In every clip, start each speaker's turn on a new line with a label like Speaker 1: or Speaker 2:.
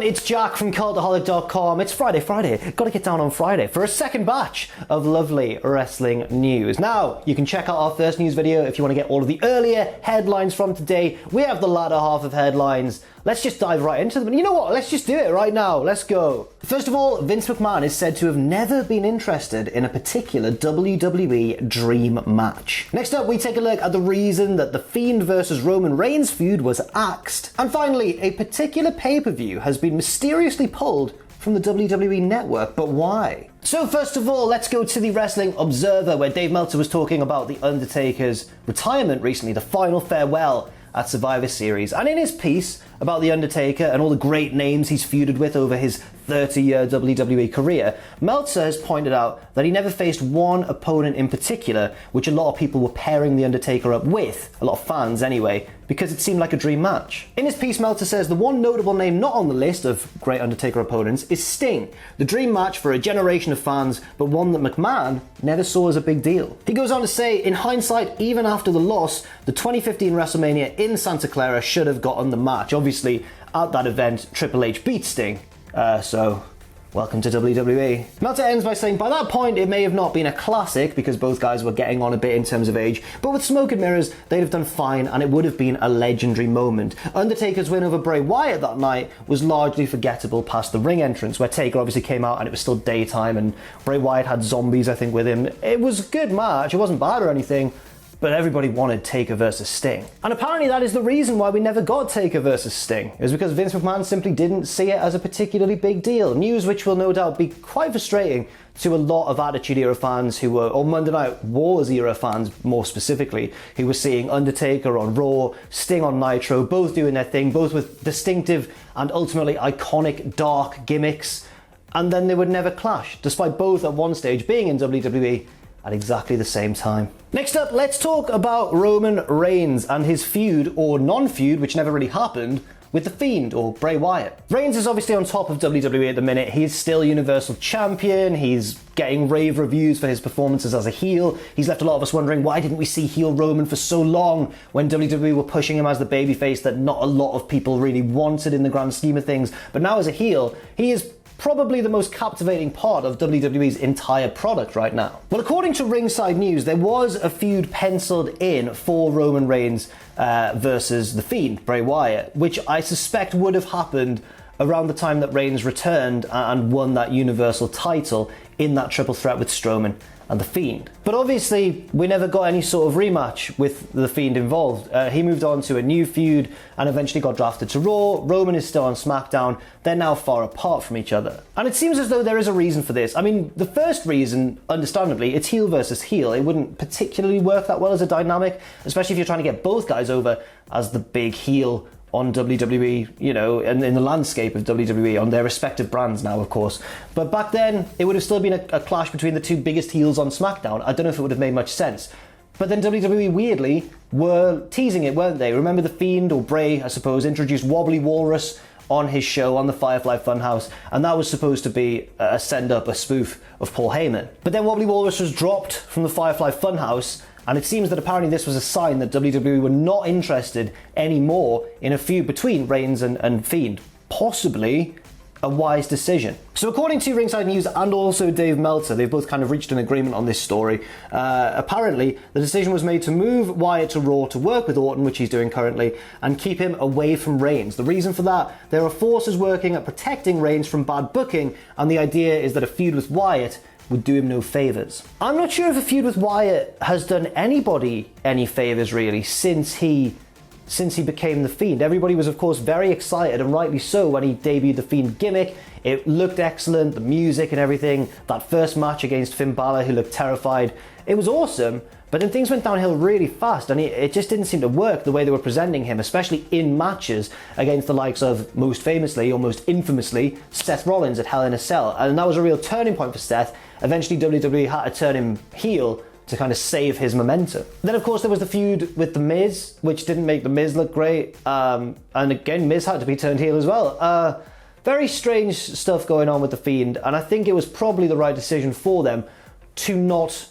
Speaker 1: everyone, it's Jack from Cultaholic.com. It's Friday. Gotta get down on Friday for a second batch of lovely wrestling news. Now, you can check out our first news video if you want to get all of the earlier headlines from today. We have the latter half of headlines. Let's just dive right into them. And you know what? Let's just do it right now. Let's go. First of all, Vince McMahon is said to have never been interested in a particular WWE dream match. Next up, we take a look at the reason that the Fiend versus Roman Reigns feud was axed. And finally, a particular pay-per-view has been mysteriously pulled from the WWE Network, but why? So first of all, let's go to the Wrestling Observer, where Dave Meltzer was talking about The Undertaker's retirement recently, the final farewell at Survivor Series. And in his piece about The Undertaker and all the great names he's feuded with over his 30-year WWE career, Meltzer has pointed out that he never faced one opponent in particular, which a lot of people were pairing The Undertaker up with, a lot of fans anyway, because it seemed like a dream match. In his piece, Meltzer says the one notable name not on the list of great Undertaker opponents is Sting, the dream match for a generation of fans, but one that McMahon never saw as a big deal. He goes on to say, in hindsight, even after the loss, the 2015 WrestleMania in Santa Clara should have gotten the match. Obviously, at that event, Triple H beat Sting, so welcome to WWE. Meltzer ends by saying, by that point, it may have not been a classic because both guys were getting on a bit in terms of age, but with smoke and mirrors, they'd have done fine and it would have been a legendary moment. Undertaker's win over Bray Wyatt that night was largely forgettable past the ring entrance, where Taker obviously came out and it was still daytime and Bray Wyatt had zombies, I think, with him. It was a good match, it wasn't bad or anything, but everybody wanted Taker versus Sting. And apparently that is the reason why we never got Taker versus Sting. It was because Vince McMahon simply didn't see it as a particularly big deal. News which will no doubt be quite frustrating to a lot of Attitude Era fans who were, or Monday Night Wars era fans more specifically, who were seeing Undertaker on Raw, Sting on Nitro, both doing their thing, both with distinctive and ultimately iconic dark gimmicks, and then they would never clash, despite both at one stage being in WWE at exactly the same time. Next up, let's talk about Roman Reigns and his feud, or non-feud, which never really happened, with the Fiend, or Bray Wyatt. Reigns is obviously on top of WWE at the minute. He's still Universal Champion, he's getting rave reviews for his performances as a heel. He's left a lot of us wondering, why didn't we see heel Roman for so long when WWE were pushing him as the babyface that not a lot of people really wanted in the grand scheme of things. But now as a heel, he is probably the most captivating part of WWE's entire product right now. Well, according to Ringside News, there was a feud penciled in for Roman Reigns versus The Fiend, Bray Wyatt, which I suspect would have happened around the time that Reigns returned and won that Universal title in that triple threat with Strowman and The Fiend. But obviously, we never got any sort of rematch with The Fiend involved. He moved on to a new feud and eventually got drafted to Raw. Roman is still on SmackDown. They're now far apart from each other. And it seems as though there is a reason for this. I mean, the first reason, understandably, it's heel versus heel. It wouldn't particularly work that well as a dynamic, especially if you're trying to get both guys over as the big heel on WWE, you know, and in the landscape of WWE, on their respective brands now, of course. But back then, it would have still been a clash between the two biggest heels on SmackDown. I don't know if it would have made much sense. But then WWE, weirdly, were teasing it, weren't they? Remember The Fiend, or Bray, I suppose, introduced Wobbly Walrus on his show on the Firefly Funhouse, and that was supposed to be a send-up, a spoof of Paul Heyman. But then Wobbly Walrus was dropped from the Firefly Funhouse, and it seems that apparently this was a sign that WWE were not interested anymore in a feud between Reigns and Fiend. Possibly a wise decision. So according to Ringside News and also Dave Meltzer, they've both kind of reached an agreement on this story. Apparently, the decision was made to move Wyatt to Raw to work with Orton, which he's doing currently, and keep him away from Reigns. The reason for that, there are forces working at protecting Reigns from bad booking, and the idea is that a feud with Wyatt would do him no favours. I'm not sure if a feud with Wyatt has done anybody any favours really since he became The Fiend. Everybody was of course very excited, and rightly so, when he debuted the Fiend gimmick. It looked excellent, the music and everything. That first match against Finn Balor, who looked terrified, it was awesome. But then things went downhill really fast, and it just didn't seem to work the way they were presenting him, especially in matches against the likes of, most famously, or most infamously, Seth Rollins at Hell in a Cell. And that was a real turning point for Seth. Eventually WWE had to turn him heel to kind of save his momentum. Then of course there was the feud with The Miz, which didn't make The Miz look great. And again, Miz had to be turned heel as well. Very strange stuff going on with The Fiend, and I think it was probably the right decision for them to not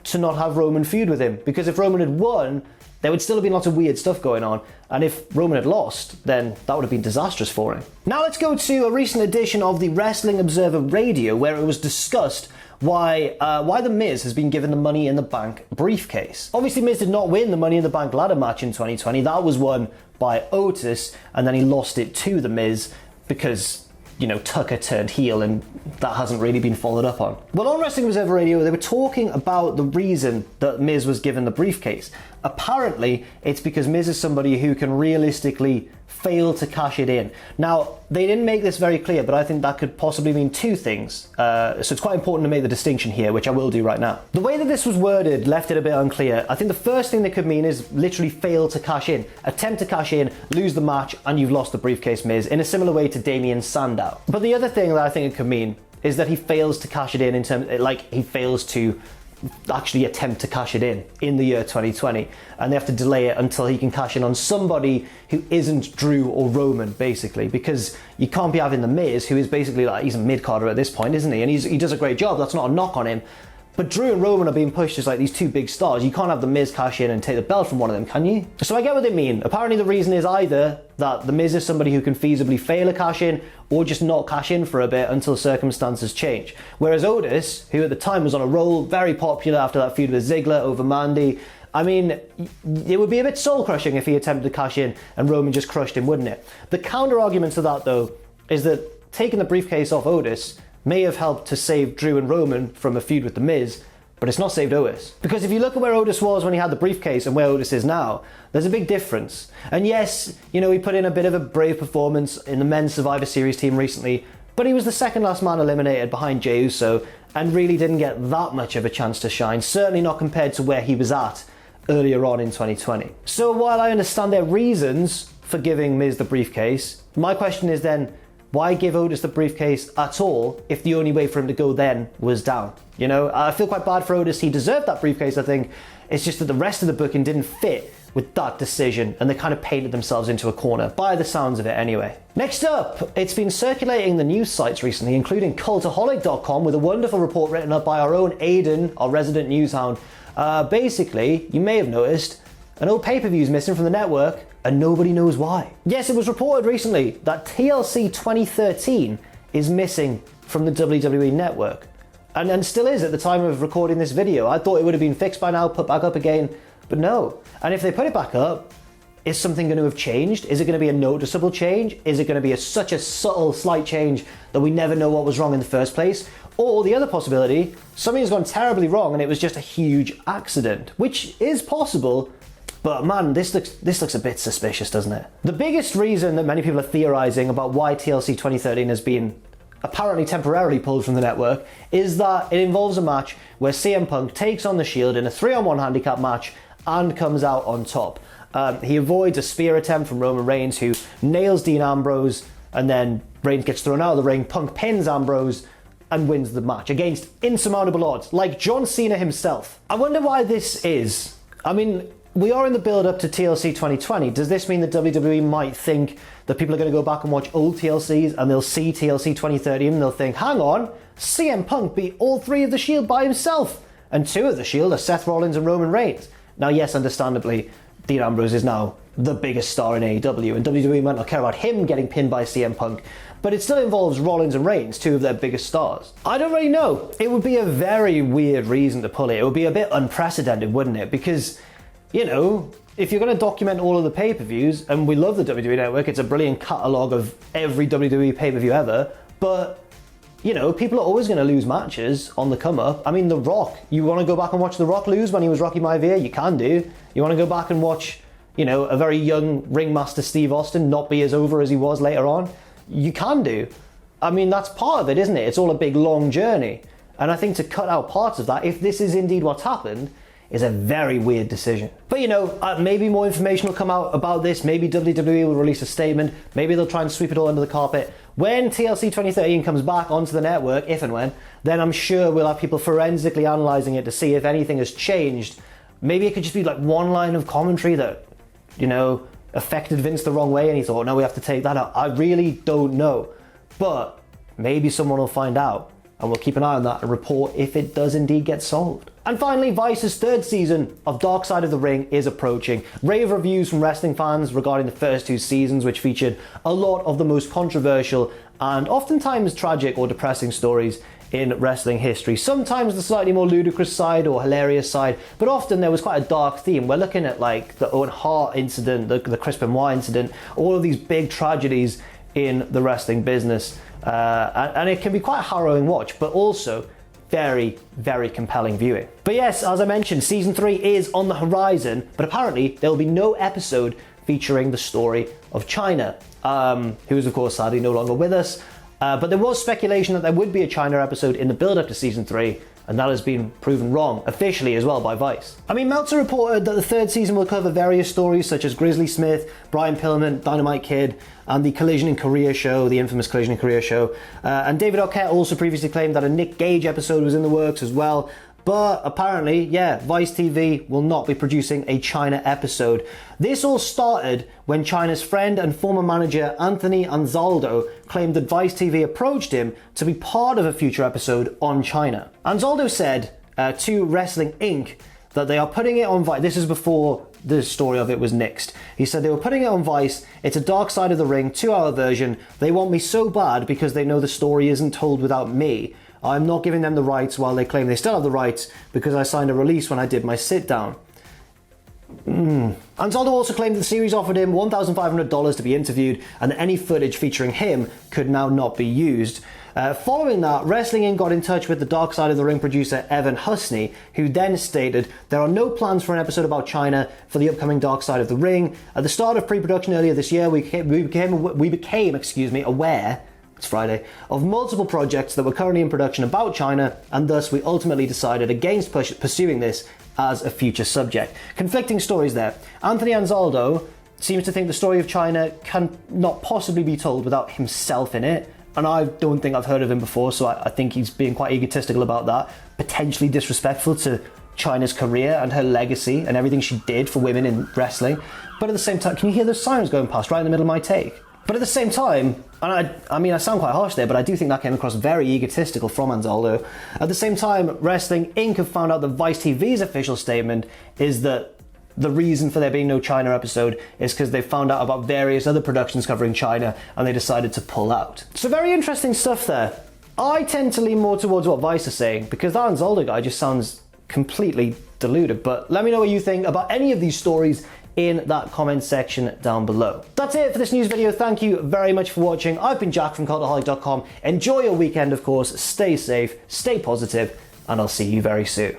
Speaker 1: to not have Roman feud with him, because if Roman had won, there would still have been lots of weird stuff going on, and if Roman had lost, then that would have been disastrous for him. Now let's go to a recent edition of the Wrestling Observer Radio, where it was discussed why The Miz has been given the Money in the Bank briefcase. Obviously, Miz did not win the Money in the Bank ladder match in 2020. That was won by Otis, and then he lost it to The Miz because, Tucker turned heel, and that hasn't really been followed up on. Well, on Wrestling Observer Radio, they were talking about the reason that Miz was given the briefcase. Apparently, it's because Miz is somebody who can realistically fail to cash it in. Now, they didn't make this very clear, but I think that could possibly mean two things. So it's quite important to make the distinction here, which I will do right now. The way that this was worded left it a bit unclear. I think the first thing they could mean is literally fail to cash in. Attempt to cash in, lose the match, and you've lost the briefcase, Miz, in a similar way to Damien Sandow. But the other thing that I think it could mean is that he fails to cash it in terms, like he fails to actually attempt to cash it in the year 2020, and they have to delay it until he can cash in on somebody who isn't Drew or Roman, basically, because you can't be having The Miz, who is basically like, he's a mid-carder at this point, isn't he? And he does a great job, that's not a knock on him, but Drew and Roman are being pushed as like these two big stars. You can't have The Miz cash in and take the belt from one of them, can you? So I get what they mean. Apparently the reason is either that The Miz is somebody who can feasibly fail a cash in, or just not cash in for a bit until circumstances change. Whereas Otis, who at the time was on a roll, very popular after that feud with Ziggler over Mandy, I mean, it would be a bit soul-crushing if he attempted to cash in and Roman just crushed him, wouldn't it? The counter-argument to that, though, is that taking the briefcase off Otis may have helped to save Drew and Roman from a feud with The Miz, but it's not saved Otis. Because if you look at where Otis was when he had the briefcase and where Otis is now, there's a big difference. And yes, he put in a bit of a brave performance in the men's Survivor Series team recently, but he was the second last man eliminated behind Jey Uso and really didn't get that much of a chance to shine, certainly not compared to where he was at earlier on in 2020. So while I understand their reasons for giving Miz the briefcase, my question is then, why give Otis the briefcase at all if the only way for him to go then was down? I feel quite bad for Otis. He deserved that briefcase, I think. It's just that the rest of the booking didn't fit with that decision, and they kind of painted themselves into a corner, by the sounds of it anyway. Next up, it's been circulating the news sites recently, including Cultaholic.com, with a wonderful report written up by our own Aidan, our resident news hound. Basically, you may have noticed, an old pay-per-view is missing from the network, and nobody knows why. Yes, it was reported recently that TLC 2013 is missing from the WWE Network, and still is at the time of recording this video. I thought it would have been fixed by now, put back up again, but no. And if they put it back up, is something going to have changed? Is it going to be a noticeable change? Is it going to be such a subtle, slight change that we never know what was wrong in the first place? Or the other possibility, something has gone terribly wrong and it was just a huge accident, which is possible. But man, this looks a bit suspicious, doesn't it? The biggest reason that many people are theorizing about why TLC 2013 has been apparently temporarily pulled from the network is that it involves a match where CM Punk takes on The Shield in a 3-on-1 handicap match and comes out on top. He avoids a spear attempt from Roman Reigns, who nails Dean Ambrose, and then Reigns gets thrown out of the ring. Punk pins Ambrose and wins the match against insurmountable odds, like John Cena himself. I wonder why this is. I mean, we are in the build-up to TLC 2020. Does this mean that WWE might think that people are going to go back and watch old TLCs and they'll see TLC 2013 and they'll think, hang on, CM Punk beat all 3 of The Shield by himself, and 2 of The Shield are Seth Rollins and Roman Reigns. Now, yes, understandably, Dean Ambrose is now the biggest star in AEW, and WWE might not care about him getting pinned by CM Punk, but it still involves Rollins and Reigns, 2 of their biggest stars. I don't really know. It would be a very weird reason to pull it. It would be a bit unprecedented, wouldn't it? Because, if you're going to document all of the pay-per-views, and we love the WWE Network, it's a brilliant catalogue of every WWE pay-per-view ever, but people are always going to lose matches on the come up. I mean, The Rock, you want to go back and watch The Rock lose when he was Rocky Maivia? You can do. You want to go back and watch, a very young ringmaster Steve Austin not be as over as he was later on? You can do. I mean, that's part of it, isn't it? It's all a big, long journey. And I think to cut out parts of that, if this is indeed what's happened, is a very weird decision. But maybe more information will come out about this. Maybe WWE will release a statement. Maybe they'll try and sweep it all under the carpet. When TLC 2013 comes back onto the network, if and when, then I'm sure we'll have people forensically analysing it to see if anything has changed. Maybe it could just be like one line of commentary that, affected Vince the wrong way and he thought, no, we have to take that out. I really don't know. But maybe someone will find out and we'll keep an eye on that and report if it does indeed get solved. And finally, Vice's third season of Dark Side of the Ring is approaching. Rave reviews from wrestling fans regarding the first 2 seasons, which featured a lot of the most controversial and oftentimes tragic or depressing stories in wrestling history. Sometimes the slightly more ludicrous side or hilarious side, but often there was quite a dark theme. We're looking at like the Owen Hart incident, the Chris Benoit incident, all of these big tragedies in the wrestling business. And it can be quite a harrowing watch, but also very, very compelling viewing. But yes, as I mentioned, season 3 is on the horizon, but apparently there will be no episode featuring the story of China, who is of course sadly no longer with us. But there was speculation that there would be a China episode in the build-up to season 3, and that has been proven wrong, officially as well by Vice. I mean, Meltzer reported that the 3rd season will cover various stories such as Grizzly Smith, Brian Pillman, Dynamite Kid, and the Collision in Korea show, the infamous Collision in Korea show. And David Arquette also previously claimed that a Nick Gage episode was in the works as well. But apparently, yeah, Vice TV will not be producing a China episode. This all started when China's friend and former manager Anthony Anzaldo claimed that Vice TV approached him to be part of a future episode on China. Anzaldo said to Wrestling Inc. that they are putting it on Vice. This is before the story of it was nixed. He said they were putting it on Vice. It's a Dark Side of the Ring 2-hour version. They want me so bad because they know the story isn't told without me. I'm not giving them the rights while they claim they still have the rights because I signed a release when I did my sit down. Anzaldo also claimed that the series offered him $1,500 to be interviewed and that any footage featuring him could now not be used. Following that, Wrestling Inc. got in touch with the Dark Side of the Ring producer Evan Husney, who then stated there are no plans for an episode about China for the upcoming Dark Side of the Ring. At the start of pre-production earlier this year, we became aware, it's Friday, of multiple projects that were currently in production about China, and thus we ultimately decided against pursuing this as a future subject. Conflicting stories there. Anthony Anzaldo seems to think the story of China can not possibly be told without himself in it, and I don't think I've heard of him before, so I think he's being quite egotistical about that, potentially disrespectful to China's career and her legacy and everything she did for women in wrestling. But at the same time, can you hear those sirens going past right in the middle of my take? But at the same time, and I mean, I sound quite harsh there, but I do think that came across very egotistical from Anzaldo. At the same time, Wrestling Inc. have found out that Vice TV's official statement is that the reason for there being no China episode is because they found out about various other productions covering China and they decided to pull out. So very interesting stuff there. I tend to lean more towards what Vice is saying because that Anzaldo guy just sounds completely deluded. But let me know what you think about any of these stories in that comment section down below. That's it for this news video. Thank you very much for watching. I've been Jack from Cultaholic.com. Enjoy your weekend, of course. Stay safe, stay positive, and I'll see you very soon.